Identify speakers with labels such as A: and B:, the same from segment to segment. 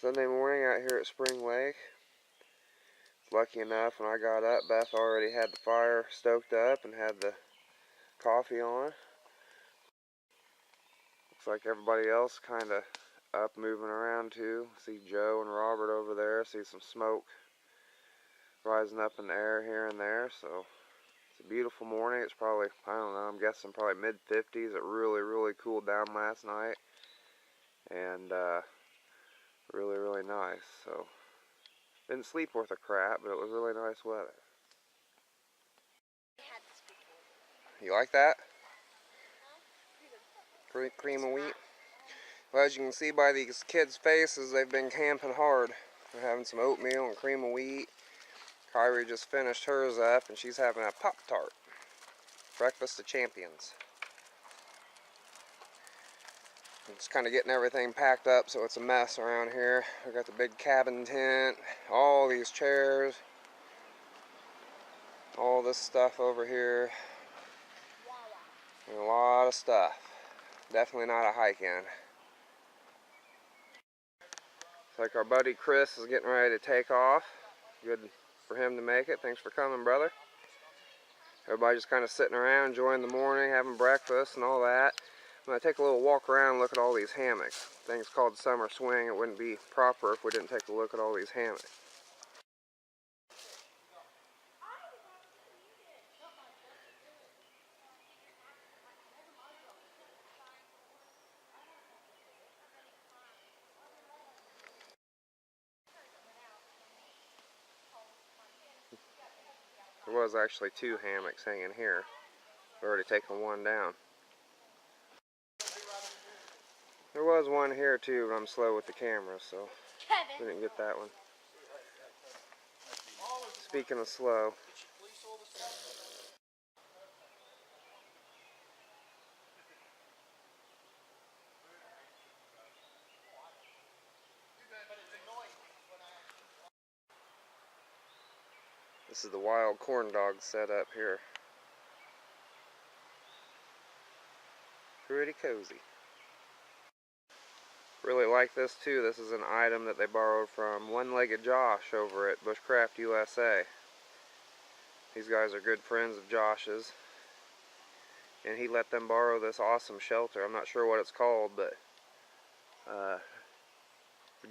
A: Sunday morning out here at Spring Lake. Lucky enough, when I got up, Beth already had the fire stoked up and had the coffee on. Looks like everybody else kind of up, moving around too. See Joe and Robert over there. See some smoke rising up in the air here and there. So it's a beautiful morning. It's probably, I don't know, I'm guessing probably mid-50s. It really cooled down last night. And really nice. So didn't sleep worth a crap, but it was really nice weather. You like that? Cream of wheat? Well, as you can see by these kids' faces, they've been camping hard. They're having some oatmeal and cream of wheat. Kyrie just finished hers up, and she's having a Pop-Tart. Breakfast of champions. I'm just kind of getting everything packed up, so it's a mess around here. We got the big cabin tent, all these chairs, all this stuff over here, and a lot of stuff. Definitely not a hike-in. It's like our buddy Chris is getting ready to take off. Good for him to make it. Thanks for coming, brother. Everybody just kind of sitting around, enjoying the morning, having breakfast and all that. I'm going to take a little walk around and look at all these hammocks. Thing's called summer swing. It wouldn't be proper if we didn't take a look at all these hammocks. There was actually 2 hammocks hanging here. We've already taken one down. There was one here too, but I'm slow with the camera, so we didn't get that one. Speaking of slow, this is the wild corn dog setup here. Pretty cozy. Really like this too. This is an item that they borrowed from One-Legged Josh over at Bushcraft USA. These guys are good friends of Josh's, and he let them borrow this awesome shelter. I'm not sure what it's called, but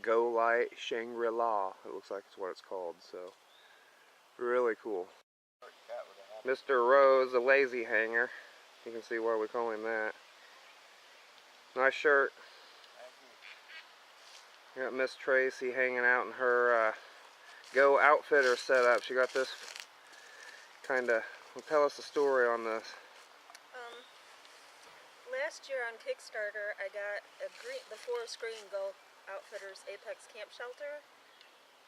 A: Go Light Shangri-La, it looks like it's what it's called. So really cool. Mr. Rose, the lazy hanger. You can see why we call him that. Nice shirt. Got Miss Tracy hanging out in her Go Outfitter setup. She got this kind of, well, tell us the story on this.
B: Last year on Kickstarter, I got the forest green Go Outfitters Apex Camp Shelter,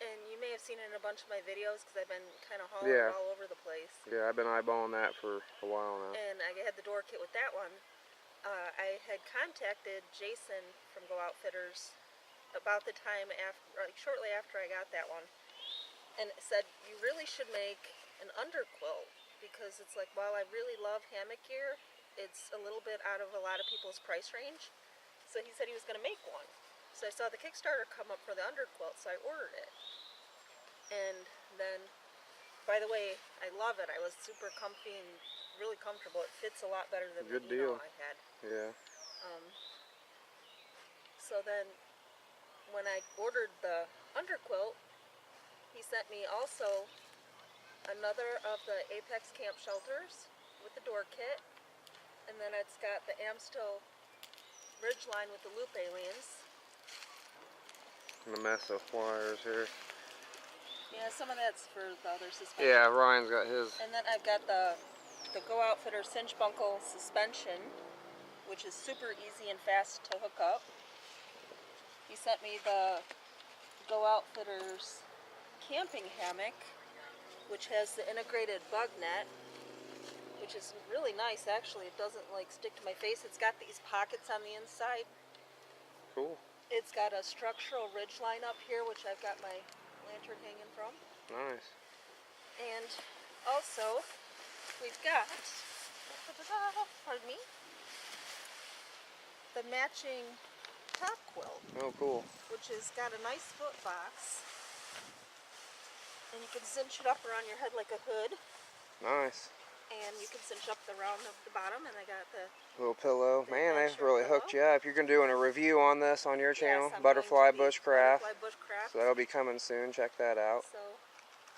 B: and you may have seen it in a bunch of my videos because I've been kind of hauling it all over the place.
A: Yeah, I've been eyeballing that for a while now.
B: And I had the door kit with that one. I had contacted Jason from Go Outfitters about the time after, like shortly after I got that one, and it said you really should make an underquilt, because it's like, while I really love hammock gear, it's a little bit out of a lot of people's price range. So he said he was going to make one. So I saw the Kickstarter come up for the underquilt, so I ordered it. And then, by the way, I love it. I was super comfy and really comfortable. It fits a lot better than the Eno I had.
A: Yeah.
B: So then, when I ordered the underquilt, he sent me also another of the Apex Camp Shelters with the door kit, and then it's got the Amstel Ridgeline with the loop aliens.
A: And a mess of wires here.
B: Yeah, some of that's for the other suspension.
A: Yeah, Ryan's got his.
B: And then I've got the Go Outfitter cinch buckle suspension, which is super easy and fast to hook up. He sent me the Go Outfitters camping hammock, which has the integrated bug net, which is really nice actually. It doesn't like stick to my face. It's got these pockets on the inside.
A: Cool.
B: It's got a structural ridge line up here, which I've got my lantern hanging from.
A: Nice.
B: And also, we've got, pardon me, the matching top quilt.
A: Oh, cool.
B: Which has got a nice foot box. And you can cinch it up around your head like a hood.
A: Nice.
B: And you can cinch up the round of the bottom, and I got the
A: Little pillow. Man, they've really
B: pillow.
A: hooked you up. You're doing a review on this on your channel,
B: Yes,
A: Butterfly Bushcraft.
B: Butterfly Bushcraft.
A: So that'll be coming soon. Check that out.
B: So,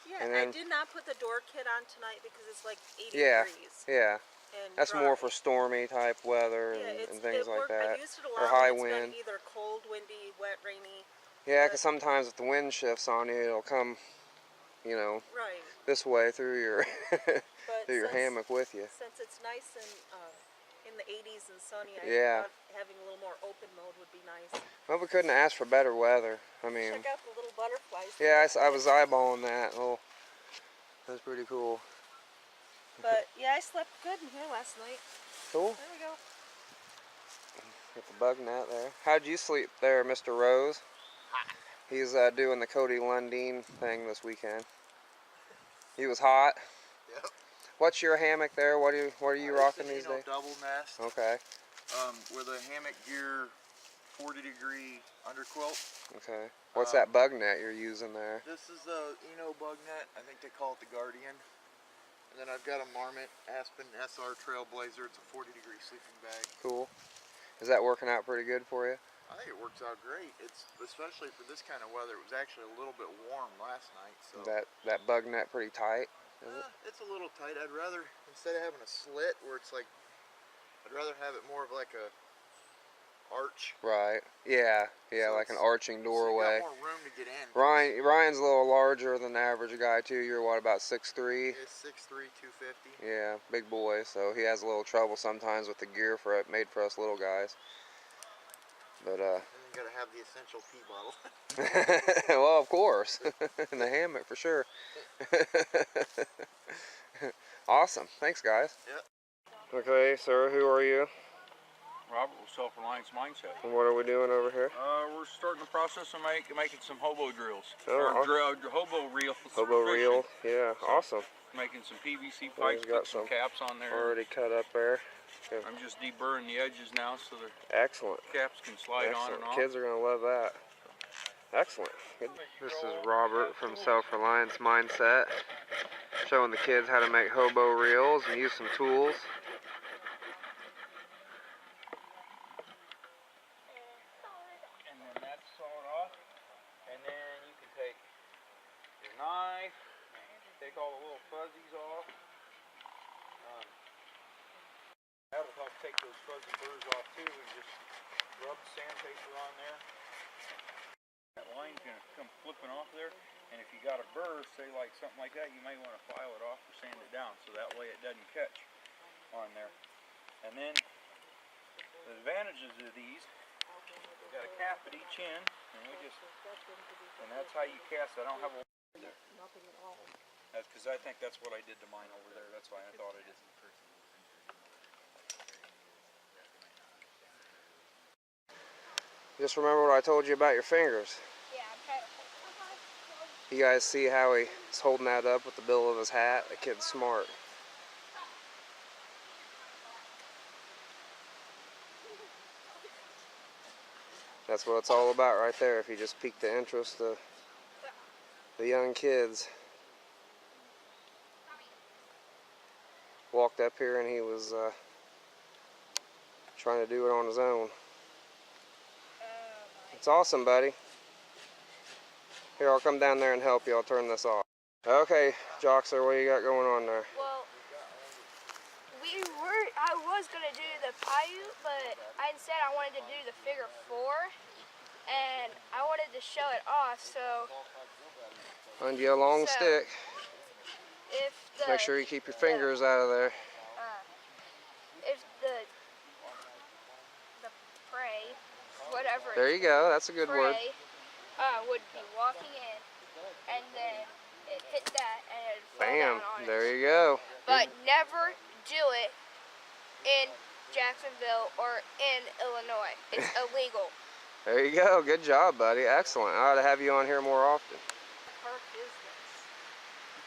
B: yeah,
A: and then,
B: I did not put the door kit on tonight because it's like 80 degrees.
A: Yeah.
B: And
A: that's
B: dry.
A: more for stormy type weather and things like that.
B: I've used it a lot
A: or high
B: when
A: wind.
B: Been either cold, windy, wet, rainy.
A: Yeah, because sometimes if the wind shifts on you, it'll come, you know,
B: right.
A: this way through your through your hammock with you.
B: Since it's nice and in the 80s and sunny, I thought having a little more open mode would be nice.
A: Well, we couldn't ask for better weather. I mean,
B: check out the little butterflies.
A: Yeah, I was eyeballing that. Oh, that's pretty cool.
B: But yeah, I slept good in here last night.
A: Cool.
B: There we go.
A: Get the bug net there. How'd you sleep there, Mr. Rose? He's doing the Cody Lundeen thing this weekend. He was hot.
C: Yep.
A: What's your hammock there? What are you rocking these days?
C: Double nest.
A: Okay.
C: With a hammock gear 40-degree underquilt.
A: Okay. What's that bug net you're using there?
C: This is a bug net. I think they call it the Guardian. And then I've got a Marmot Aspen SR Trailblazer. It's a 40-degree sleeping bag.
A: Cool. Is that working out pretty good for you?
C: I think it works out great. It's especially for this kind of weather. It was actually a little bit warm last night. So
A: that bug net pretty tight? Is it?
C: It's a little tight. I'd rather, instead of having a slit where it's like, I'd rather have it more of like a arch.
A: Right. Yeah. Yeah, so like an arching doorway.
C: So you got more room to get in.
A: Ryan's a little larger than the average guy too. You're what, about 6'3"?
C: He's 6'3", 250.
A: Yeah, big boy. So he has a little trouble sometimes with the gear for it made for us little guys. But
C: and you gotta have the essential pee bottle.
A: well, of course, in the hammock for sure. Awesome. Thanks, guys.
C: Yep.
A: Okay, sir. Who are you?
D: Robert with Self-Reliance Mindset.
A: And what are we doing over here?
D: We're starting the process of making some hobo drills.
A: Oh,
D: hobo reels.
A: Hobo reel. Yeah, awesome.
D: Making some PVC pipes,
A: got
D: some caps on there.
A: Already cut up there. Good.
D: I'm just deburring the edges now so the caps can slide on and off.
A: Kids are going to love that. Excellent. Good. This is Robert from Self-Reliance Mindset, showing the kids how to make hobo reels and use some tools.
D: And then that's sawed off. And then you can take your knife, take all the little fuzzies off. That'll help take those fuzzy burrs off too, and just rub sandpaper on there. That line's going to come flipping off there, and if you got a burr, say like something like that, you may want to file it off or sand it down, so that way it doesn't catch on there. And then the advantages of these, we've got a cap at each end, and that's how you cast. I don't have a there.
B: Nothing at all.
D: That's because I think that's what I did to mine over there. That's why I thought I did.
A: Just remember what I told you about your fingers.
B: Yeah, I'm trying to.
A: You guys see how he's holding that up with the bill of his hat? The kid's smart. That's what it's all about right there, if you just pique the interest of the young kids. Walked up here and he was trying to do it on his own. It's awesome, buddy. Here, I'll come down there and help you. I'll turn this off. Okay, Joxer, what you got going on there?
E: Well, I was going to do the Paiute, but instead I wanted to do the figure 4, and I wanted to show it off, so...
A: Find you a long stick. Make sure you keep your fingers out of there.
E: If the prey, whatever.
A: There you go. That's a good word.
E: Would be walking in, and then it hit that, and it would fall
A: Bam.
E: down on it.
A: There you go.
E: But never do it in Jacksonville or in Illinois. It's illegal.
A: There you go. Good job, buddy. Excellent. I ought to have you on here more often.
B: What park is this?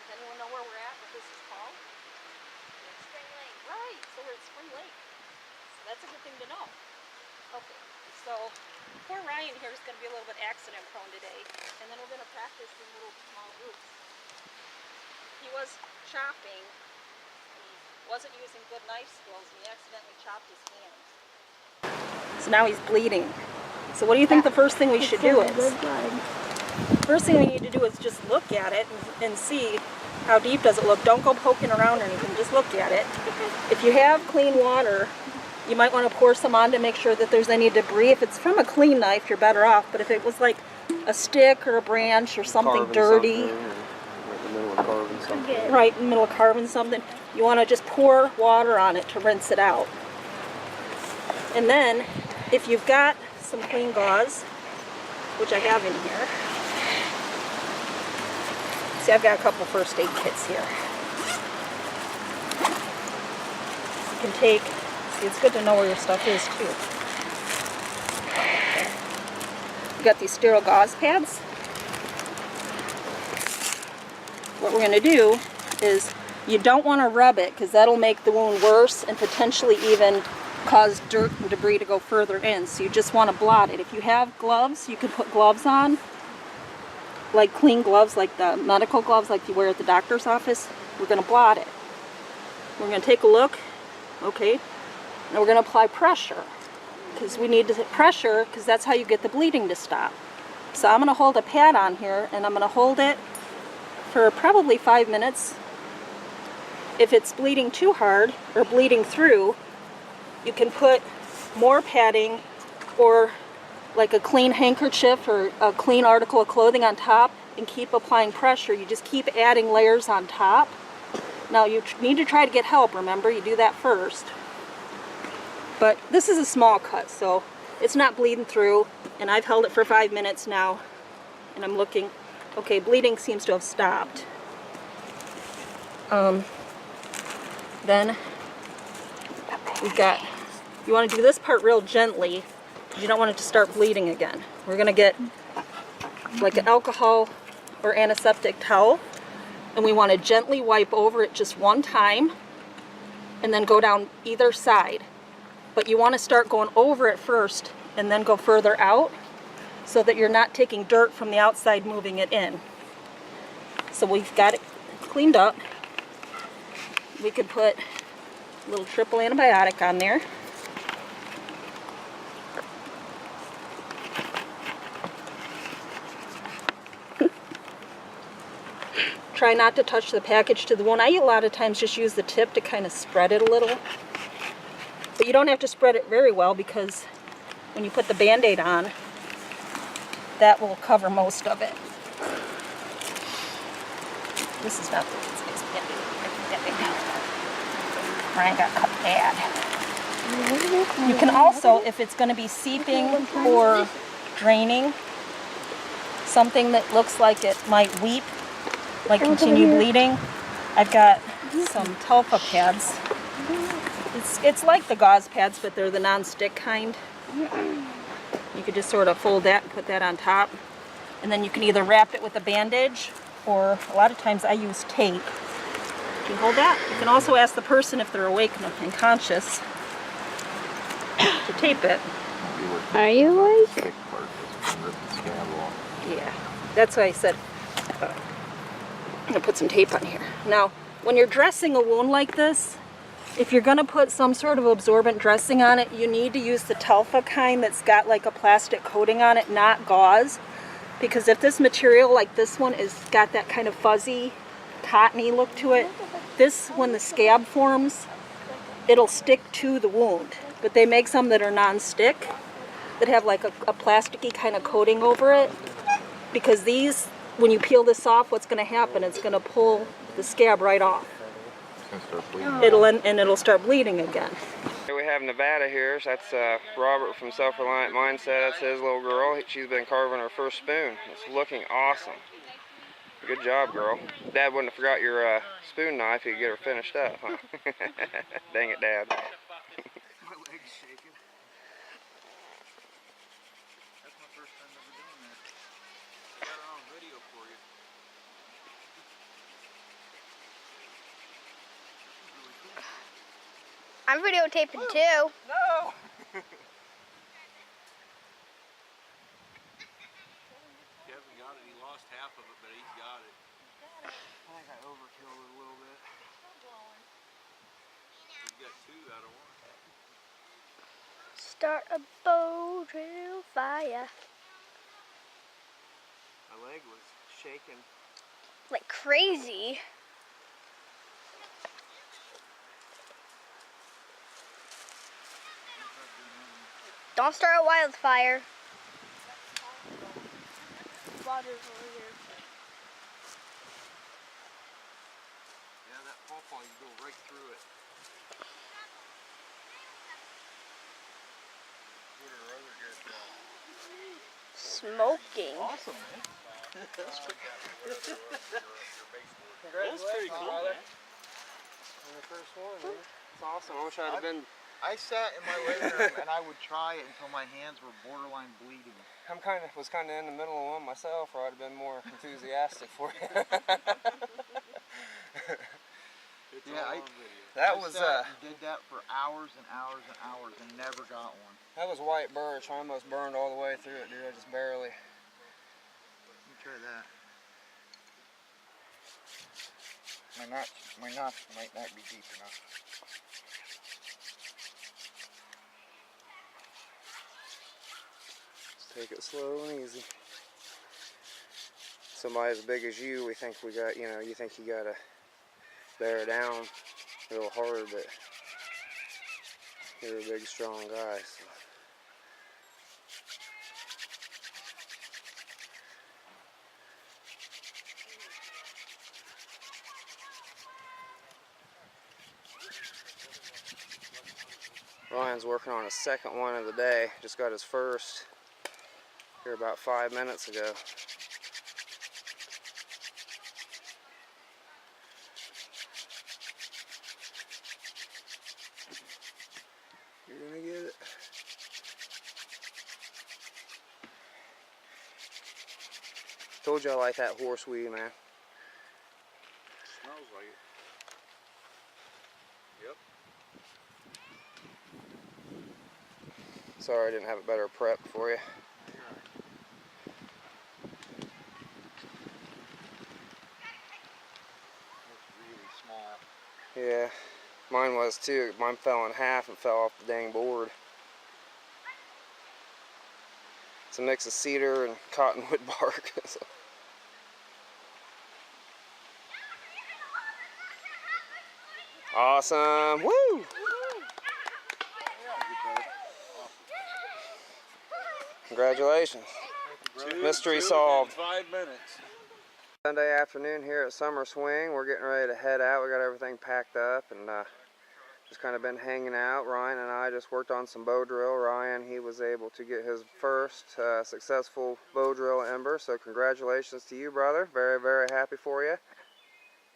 B: Does anyone know where we're at, what this is called?
E: Spring Lake.
B: Right, so we're at Spring Lake. So that's a good thing to know. Okay, so poor Ryan here is going to be a little bit accident prone today, and then we're going to practice in little small groups. He was chopping, and he wasn't using good knife skills, and he accidentally chopped his hand. So now he's bleeding. So what do you think the first thing we should do is? First thing we need to do is just look at it and see how deep does it look. Don't go poking around or anything, just look at it. If you have clean water, you might want to pour some on to make sure that there's any debris. If it's from a clean knife, you're better off. But if it was like a stick or a branch or something dirty, right in the middle of carving something, you want to just pour water on it to rinse it out. And then, if you've got some clean gauze, which I have in here, see, I've got a couple first aid kits here. You can take, see, it's good to know where your stuff is too. You got these sterile gauze pads. What we're going to do is, you don't want to rub it because that'll make the wound worse and potentially even cause dirt and debris to go further in. So you just want to blot it. If you have gloves, you can put gloves on, like clean gloves, like the medical gloves like you wear at the doctor's office. We're going to blot it. We're going to take a look. Okay. Now we're going to apply pressure, because we need to pressure, because that's how you get the bleeding to stop. So I'm going to hold a pad on here, and I'm going to hold it for probably 5 minutes. If it's bleeding too hard or bleeding through, you can put more padding or like a clean handkerchief or a clean article of clothing on top and keep applying pressure. You just keep adding layers on top. Now you need to try to get help, remember, you do that first. But this is a small cut, so it's not bleeding through, and I've held it for 5 minutes now, and I'm looking, okay, bleeding seems to have stopped. Then we've got, you want to do this part real gently, because you don't want it to start bleeding again. We're going to get like an alcohol or antiseptic towel, and we want to gently wipe over it just one time, and then go down either side. But you want to start going over it first, and then go further out, so that you're not taking dirt from the outside moving it in. So we've got it cleaned up. We could put a little triple antibiotic on there. Try not to touch the package to the wound. I a lot of times just use the tip to kind of spread it a little. But you don't have to spread it very well, because when you put the Band-Aid on, that will cover most of it. This is not the easiest Band-Aid. Ryan got cut bad. You can also, if it's going to be seeping or draining, something that looks like it might weep, like continue bleeding, I've got some Telfa pads. It's like the gauze pads, but they're the non-stick kind. You could just sort of fold that and put that on top. And then you can either wrap it with a bandage, or a lot of times I use tape. You can hold that. You can also ask the person if they're awake and conscious to tape it.
E: Are you awake?
B: Yeah, that's why I said I'm gonna put some tape on here. Now, when you're dressing a wound like this, if you're gonna put some sort of absorbent dressing on it, you need to use the Telfa kind that's got like a plastic coating on it, not gauze. Because if this material, like this one, is got that kind of fuzzy, cottony look to it, this, when the scab forms, it'll stick to the wound. But they make some that are non-stick, that have like a plasticky kind of coating over it. Because these, when you peel this off, what's gonna happen? It's gonna pull the scab right off. It'll start bleeding again.
A: Here we have Nevada here. So that's Robert from Self-Reliant Mindset. That's his little girl. She's been carving her first spoon. It's looking awesome. Good job, girl. Dad wouldn't have forgot your spoon knife. He could get her finished up, huh? Dang it, Dad.
C: My leg's shaking. That's my first time ever doing that. I got it on video for you.
E: I'm videotaping too.
C: No! lost half of it, but he's got it.
B: Got it.
C: I think I overkilled it a little bit.
B: Still blowing.
C: He's got 2 out of 1.
E: Start a bow drill fire.
C: My leg was shaking.
E: Like crazy. Don't start a wildfire. Water's over here.
C: Yeah, that pawpaw, you go right through it. What are other good
E: Smoking.
C: Awesome, man. That's
A: Congratulations,
C: cool,
A: brother.
C: man.
A: On the first one, man. It's awesome. I wish I'd have been.
C: I sat in my living room and I would try it until my hands were borderline bleeding.
A: Was kind of in the middle of one myself, or I'd have been more enthusiastic for you.
C: Yeah,
A: That
C: I
A: was
C: sat and did that for hours and hours and hours and never got one.
A: that was white birch. I almost burned all the way through it, dude. I just barely.
C: Let me try that. My notch might not be deep enough.
A: Just take it slow and easy. Somebody as big as you, we think we got, you think you gotta bear down real hard, but you're a big, strong guy. So. Ryan's working on his second one of the day. Just got his first here about 5 minutes ago. You're gonna get it. Told you I like that horse weed, man.
C: Smells like it. Yep.
A: Sorry I didn't have it better prepped for you.
C: It's really small.
A: Yeah, mine was too. Mine fell in half and fell off the dang board. It's a mix of cedar and cottonwood bark. So. Awesome! Woo! Congratulations. Mystery solved.
C: 5 minutes.
A: Sunday afternoon here at Summer Swing. We're getting ready to head out. We got everything packed up and just kind of been hanging out. Ryan and I just worked on some bow drill. Ryan, he was able to get his first successful bow drill ember. So congratulations to you, brother. Very, very happy for you.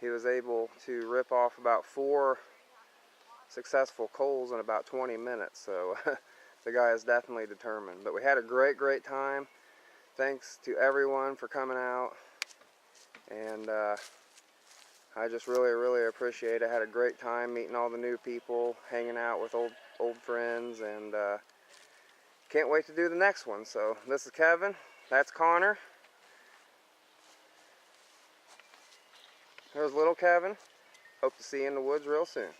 A: He was able to rip off about 4 successful coals in about 20 minutes. So the guy is definitely determined. But we had a great, great time. Thanks to everyone for coming out. And I just really, really appreciate it. I had a great time meeting all the new people, hanging out with old friends, and can't wait to do the next one. So this is Kevin. That's Connor. There's little Kevin. Hope to see you in the woods real soon.